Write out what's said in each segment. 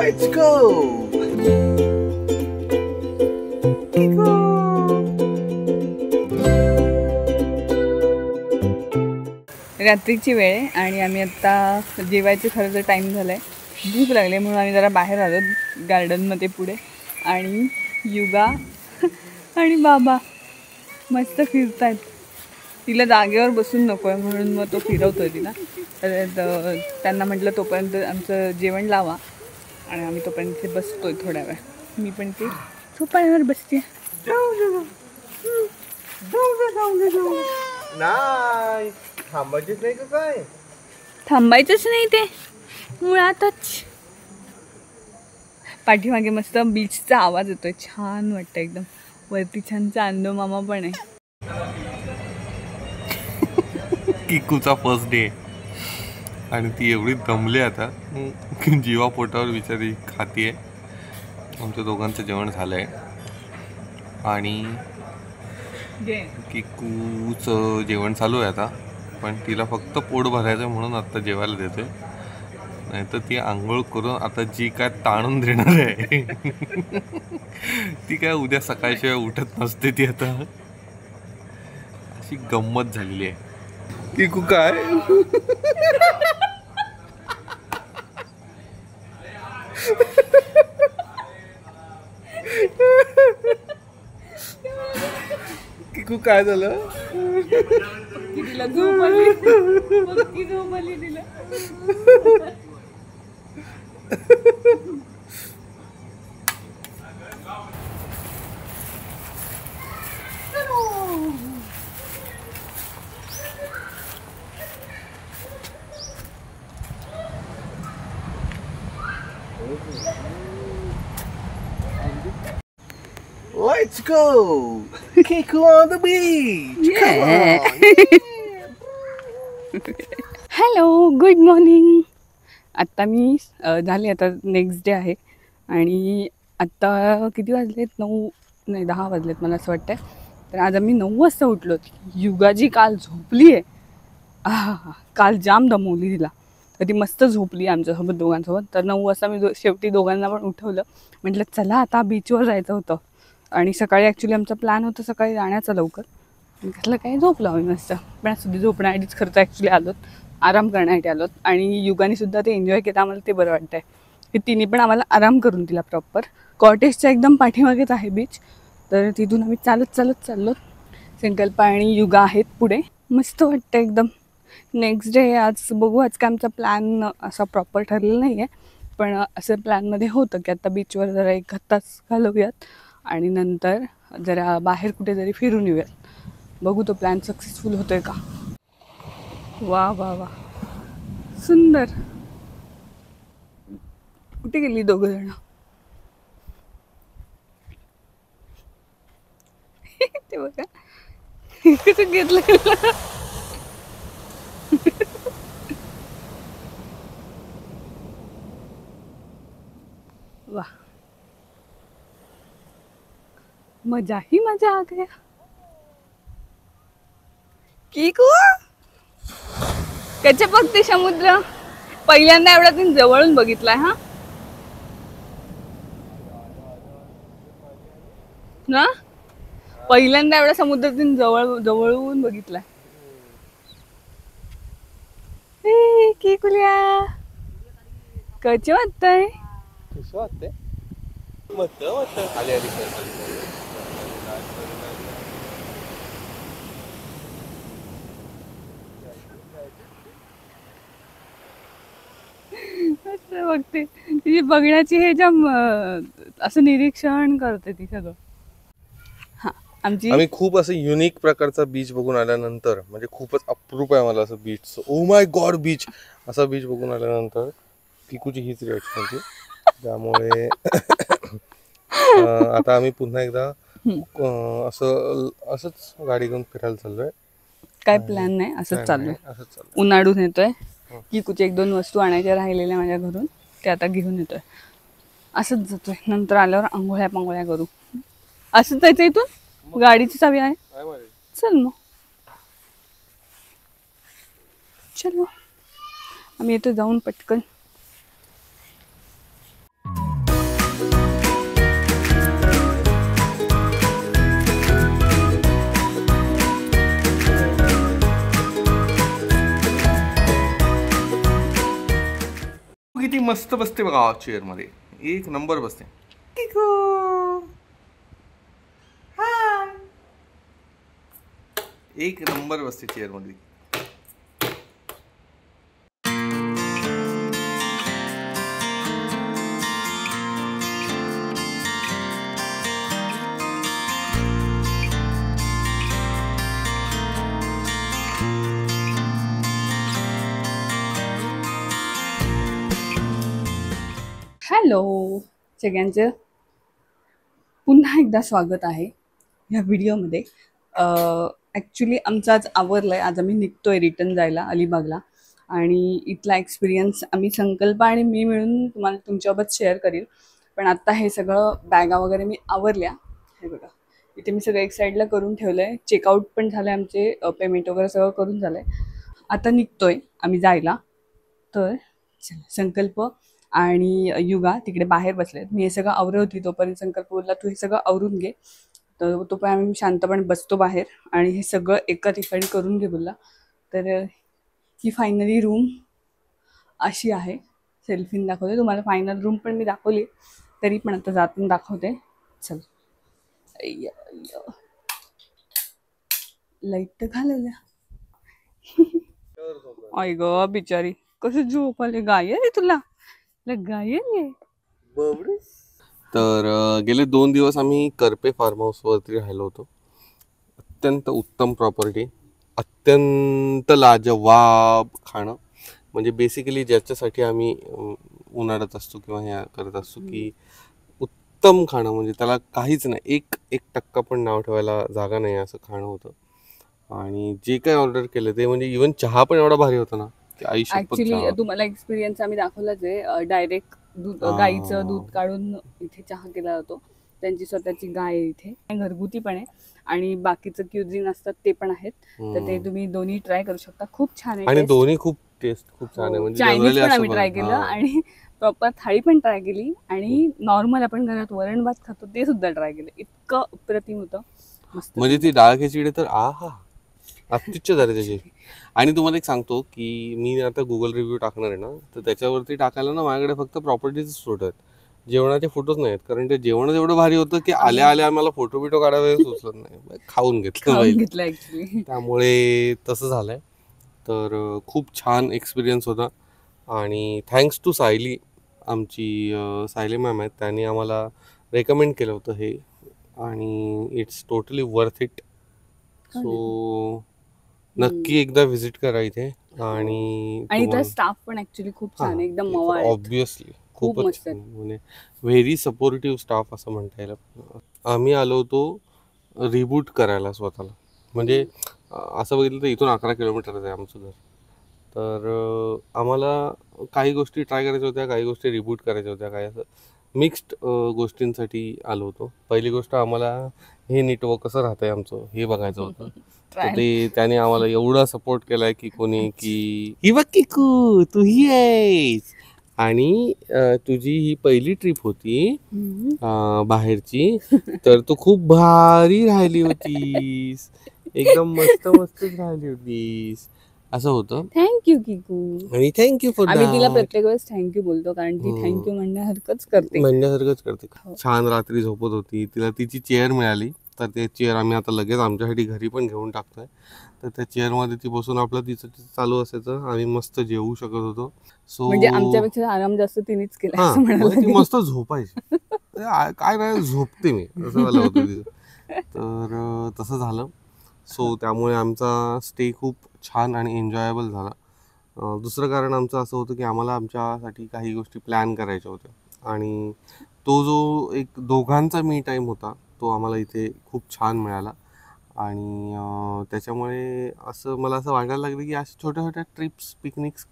Let's go. रात्रीची वेळ आहे आणि आम्ही आता जेवायचं खरं तर टाईम झाला आहे. भूक लागली म्हणून आम्ही जरा बाहेर आलो गार्डनमध्ये पुढे. आणि युगा आणि बाबा मस्त फिरत आहेत. तिला जागेवर बसून नको आहे म्हणून मग तो फिरवतो आहे तिला. तर त्यांना म्हटलं तोपर्यंत आमचं जेवण लावा आणि आम्ही तोपर्यंत बसतोय थोड्या वेळ. मी पण ते सोपाळ्यावर बसते. नाही थांबायचीच नाही का काय? थांबायचंच नाही ते मुळातच. पाठीमागे मस्त बीचचा आवाज येतोय. छान वाटतं एकदम. वरती छान चांदो मामा पण आहे. किकूचा फर्स्ट डे आणि ती एवढी दमली आता जीवा पोटावर बिचारी खातीये. आमच्या दोघांचं जेवण झालंय आणि किकूचं जेवण चालू आहे आता. पण तिला फक्त पोट भरायचं म्हणून आता जेवायला देतोय. नाहीतर ती आंघोळ करून आता जी काय ताणून देणार आहे ती काय उद्या सकाळशिवाय उठत नसते. ती आता अशी गंमत झालेली आहे. किकू काय किकू काय झालं? तिला झोप आली. झोप आली तिला. Let's go. Kiku on the beach. Come on. Hello good morning. आत्ता मी झाली आता नेक्स्ट डे आहे आणि आत्ता किती वाजलेत? 9 नाही 10 वाजलेत मला असं वाटतं. तर आज आम्ही 9 वाजता उठलो. युगा जी काल झोपली आहे. काल जाम दमवली तिला. तर ती मस्त झोपली आमच्यासोबत दोघांसोबत. तर 9 वाजता मी शेवटी दोघांना पण उठवलं. म्हटलं चला आता बीचवर जायचं होतं. आणि सकाळी ॲक्च्युली आमचा प्लॅन होता सकाळी जाण्याचा लवकर. म्हटलं काय झोपलो आम्ही मस्त. पण सुद्धा झोपण्यासाठीच खर्च ॲक्च्युली आलोत. आराम करण्यासाठी आलोत. आणि युगाने सुद्धा ते एन्जॉय केलं. आम्हाला ते बरं वाटतं आहे की तिने पण आम्हाला आराम करून दिला प्रॉपर. कॉटेजच्या एकदम पाठीमागेच आहे बीच. तर तिथून आम्ही चालत चाललो. संकल्पा आणि युगा आहेत पुढे. मस्त वाटतं एकदम. नेक्स्ट डे आज बघू. आज काय आमचा प्लॅन असा प्रॉपर ठरलेला नाही आहे. पण असं प्लॅनमध्ये होतं की आता बीचवर जरा 1 तास घालवूयात आणि नंतर जरा बाहेर कुठेतरी फिरून येऊयात. बघू तो प्लॅन सक्सेसफुल होतोय का. वा वा वा सुंदर. कुठे गेली दोघं जण? ते बघा कसं घेतलं. वाह मजा ही मजा आ गया. किकू कसे बघते समुद्र? पहिल्यांदा एवढा तीन जवळून बघितलाय. हा ना पहिल्यांदा एवढा समुद्र तीन जवळून बघितलाय. किकुल्या कसे वाटतंय? कसं वाटतंय? मस्त मस्त. आली आली. बघते तिची बघण्याची हे जाम असं निरीक्षण करते ती सगळं. हा आम्ही खूप असं युनिक प्रकारचा बीच बघून आल्यानंतर म्हणजे खूपच अप्रूप आहे मला असं beach. Oh my God beach असा बीच बघून आल्यानंतर किकूची हीच रिॲक्शन होती. त्यामुळे आता आम्ही पुन्हा एकदा असंच गाडी घेऊन फिरायला चाललोय. काय प्लॅन नाही असंच चालू आहे. उन्हाळून येतोय. किकूचे 1-2 वस्तू आणायच्या राहिलेल्या माझ्या घरून ते आता घेऊन येतोय. असंच जातोय. नंतर आल्यावर आंघोळ्या करू. असंच जायचं इथून. गाडीची चावी आहे. चल मग चलो. आम्ही येतो जाऊन पटकन. किती मस्त बसते बघा चेअर मध्ये, एक नंबर बसते. एक नंबर बसते चेअर मध्ये. हॅलो सगळ्यांचं, पुन्हा एकदा स्वागत आहे ह्या व्हिडिओमध्ये. ॲक्च्युली आमचं आज आवरलं आहे. आज आम्ही निघतो आहे रिटर्न जायला अलिबागला, आणि इथला एक्सपिरियन्स आम्ही संकल्प आणि मी मिळून तुम्हाला तुमच्यासोबत शेअर करीन. पण आत्ता हे सगळं बॅगा वगैरे मी आवरल्या. हे बघा, इथे मी सगळं एक साईडला करून ठेवलं आहे. चेकआउट पण झालं आहे आमचे, पेमेंट वगैरे सगळं करून झालं आहे. आता निघतो आहे आम्ही जायला. तर संकल्प आणि युगा तिकडे बाहेर बसलेत. मी हे सगळं आवरत होती, तोपर्यंत संकल्प बोलला तू हे सगळं आवरून घे. तर तो पण आम्ही शांतपणे बसतो बाहेर आणि हे सगळं एका ठिकाणी करून घे बोलला. तर ही फायनली रूम अशी आहे. सेल्फीन दाखवते तुम्हाला. फायनल रूम पण मी दाखवली, तरी पण आता जातून दाखवते. चल, लाईट तर घालवल्या. आई ग बिचारी, कसं झोप आले. गाय रे तुला, गाय रे. तर गेले 2 दिवस आम्ही करपे फार्म हाऊसवरती राहिलो होतो. अत्यंत उत्तम प्रॉपर्टी, अत्यंत लाजवाब खाणं. म्हणजे बेसिकली ज्याच्यासाठी आम्ही उन्हाळ्यात असतो किंवा हे करत असतो की उत्तम खाणं, म्हणजे त्याला काहीच नाही, एक टक्का पण नाव ठेवायला जागा नाही असं खाणं होतं. आणि जे काही ऑर्डर केलं ते म्हणजे इव्हन चहा पण एवढा भारी होता ना की आई शपथ. ऍक्च्युली तुम्हाला एक्सपिरियन्स आम्ही दाखवलाच आहे. डायरेक्ट दूध, गाईचं दूध काढून इथे चहा केला जातो. त्यांची स्वतःची गाय आहे इथे, घरगुती पण आहे आणि बाकीचं क्युझिन असतात ते पण आहेत. तर ते तुम्ही दोन्ही ट्राय करू शकता. खूप छान आहे आणि दोन्ही खूप टेस्ट खूप छान आहे. म्हणजे चायनीज पण आम्ही ट्राय केलं आणि प्रॉपर थाळी पण ट्राय केली आणि नॉर्मल आपण घरात वरण भात खातो ते सुद्धा ट्राय केलं. इतकं अप्रतिम होतं, मस्त. म्हणजे ती डाळ खिचडी तर अत्युच्च झाली त्याची. आणि तुम्हाला एक सांगतो की मी आता गुगल रिव्ह्यू टाकणार आहे ना, तर त्याच्यावरती टाकायला ना माझ्याकडे फक्त प्रॉपर्टीचे फोटो आहेत, जेवणाचे फोटोज नाहीत. कारण ते जेवणच एवढं भारी होतं की आल्या आम्हाला फोटो बिटो काढावे सुचत नाही, खाऊन घेतलं ऍक्च्युली. त्यामुळे तसं झालंय. तर खूप छान एक्सपिरियन्स होता. आणि थँक्स टू सायली, आमची सायली मॅम आहेत, त्यांनी आम्हाला रेकमेंड केलं होतं हे, आणि it's totally worth it. So नक्की एकदा व्हिजिट करा इथे. आणि इथला स्टाफ पण ऍक्च्युली खूप छान, एकदम मवाळ. ऑब्विसली खूपच छान, म्हणजे व्हेरी सपोर्टिव्ह स्टाफ असं म्हणता येईल. आम्ही आलो होतो रिबूट करायला स्वतःला. म्हणजे असं बघितलं तर इथून 11 किलोमीटरच आहे आमचं घर. तर आम्हाला काही गोष्टी ट्राय करायच्या होत्या, काही गोष्टी रिबूट करायच्या होत्या, काही असं मिक्स्ड गोष्टींसाठी आलो होतो. पहिली गोष्ट, आम्हाला हे नेटवर्क कसं राहतंय आमचं हे बघायचं होतं. तर ते त्याने आम्हाला एवढा सपोर्ट केलाय की कोणी की ही बघ किकू तू ही आहेस, आणि तुझी ही पहिली ट्रिप होती बाहेरची, तर तू खूप भारी राहिली होतीस, एकदम मस्त मस्तच राहिली होतीस, असं होतं. थँक्यू किकू. आणि थँक्यू फॉर आम्ही तिला प्रत्येक वेळेस थँक्यू बोलतो, कारण ती थँक्यू म्हणण्यासारखंच करते. छान रात्री झोपत होती, तिला तिची चेअर मिळाली. तर ते चेअर आम्ही आता लगेच आमच्यासाठी घरी पण घेऊन टाकतोय. तर त्या चेअरमध्ये ती बसून आपलं तिचं चालू असायचं, आम्ही मस्त जेवू शकत होतो. सो म्हणजे आमच्यापेक्षा आराम जास्त तिनेच केला असं ती मस्त झोपायची. काय नाही झोपते मी असं मला होतं तिचं. तर तसं झालं. सो त्यामुळे आमचा स्टे खूप छान आणि एन्जॉयबल झाला. दुसरं कारण आमचं असं होतं की आम्हाला आमच्यासाठी काही गोष्टी प्लॅन करायच्या होत्या, आणि तो जो एक दोघांचा मी टाईम होता तो आम्हाला इथे खूप छान मिळाला. आणि त्याच्यामुळे मला असं वाटायला लागलं की अशा छोट्या छोट्या ट्रिप्स, पिकनिक्स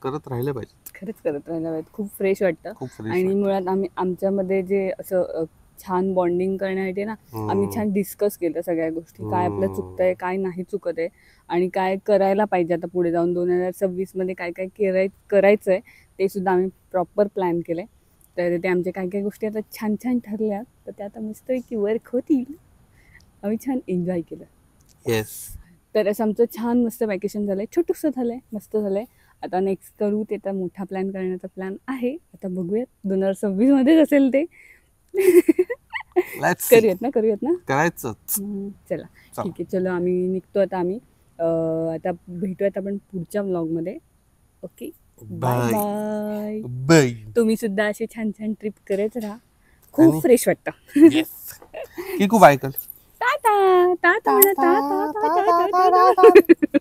करत राहिले पाहिजेत. खरंच करत राहिला पाहिजे. खूप फ्रेश वाटतं. आणि मुळात आम्ही आमच्यामध्ये जे असं छान बॉन्डिंग करण्यासाठी ना आम्ही छान डिस्कस केलं सगळ्या गोष्टी, काय आपलं चुकतंय, काय नाही चुकत आहे आणि काय करायला पाहिजे आता पुढे जाऊन 2026 मध्ये काय काय करायचं आहे ते सुद्धा आम्ही प्रॉपर प्लॅन केलंय. तर ते आमच्या काय काय गोष्टी आता छान छान ठरल्या, तर त्या आता मस्तपैकी वर्क होतील. आम्ही छान एन्जॉय केलं. येस. तर असं आमचं छान मस्त वॅकेशन झालंय, छोटंसं झालंय, मस्त झालंय. आता नेक्स्ट करू ते तर मोठा प्लॅन करण्याचा प्लॅन आहे. आता बघूयात 2026 मध्येच असेल ते. करूयात ना करायचं. चला ठीक आहे, चलो आम्ही निघतो आता. आम्ही आता भेटूयात आपण पुढच्या व्लॉगमध्ये. Okay, bye bye. बाय. तुम्ही सुद्धा असे छान छान ट्रिप करत राहा, खूप फ्रेश वाटतं. किकू बाय कर. टाटा टाटा टाटा टाटा टाटा.